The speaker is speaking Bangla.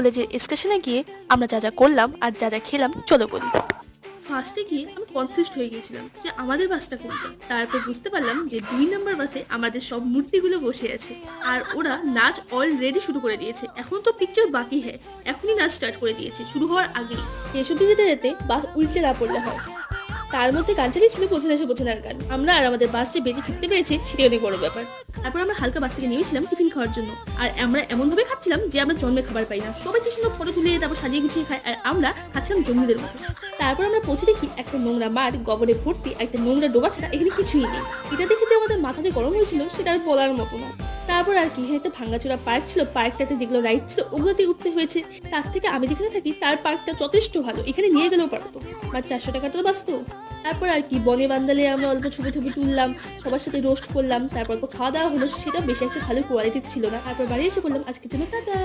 কলেজের স্টেশনে গিয়ে আমরা যা যা করলাম আর যা যা খেলাম চলো বলি। ফার্স্টে গিয়ে আমি কনফিউজড হয়ে গিয়েছিলাম যে আমাদের বাসটা কোনটা। তারপর বুঝতে পারলাম যে 2 নম্বর বাসে আমাদের সব মূর্তিগুলো বসে আছে আর ওরা নাচ অলরেডি শুরু করে দিয়েছে। এখন তো পিকচার বাকি হ্যাঁ, এখনই নাচ স্টার্ট করে দিয়েছে শুরু হওয়ার আগেই। এসব যেতে যেতে বাস উল্টে না পড়লে হয়। তার মধ্যে গান চালিয়ে ছিল বোঝানার গান। আমরা আর আমাদের বাস যে বেঁচে ফিরতে পেরেছি সেটাই অনেক বড় ব্যাপার। তারপর আমরা হালকা বাস থেকে নেমেছিলাম টিফিন খাওয়ার জন্য। আর আমরা এমন ভাবে খাচ্ছিলাম যে আমরা জন্মে খাবার পাই না। সবাই কি সুন্দর ফটো তুলে তারপর সাজিয়ে গুছিয়ে খায় আর আমরা খাচ্ছিলাম জন্মদের মতো। তারপর আমরা পৌঁছে দেখি একটা নোংরা মাঠ, গোবরে ভর্তি, একটা নোংরা ডোবা ছাড়া এখানে কিছুই নেই। এটা দেখে যে আমাদের মাথাতে গরম হয়েছিল সেটা আর বলার মতো না। তারপর আর কি, একটা ভাঙাচোরা পার্ক ছিল, পার্কটাতে যেগুলো রাইড ছিল ওগুলোতে উঠতে হয়েছে। তার থেকে আমি যেখানে থাকি তার পার্কটা যথেষ্ট ভালো, এখানে নিয়ে গেলেও পারতো, আর 400 টাকা তো বাঁচতো। তারপর আর কি, বনে বান্দালে আমরা অল্প ছবি ছবি তুললাম, সবার সাথে রোস্ট করলাম, তারপর খাওয়া দাওয়া হলো, সেটা বেশি একটা ভালো কোয়ালিটির ছিল না। তারপর বাড়ি এসে বললাম আজকের জন্য টাটা।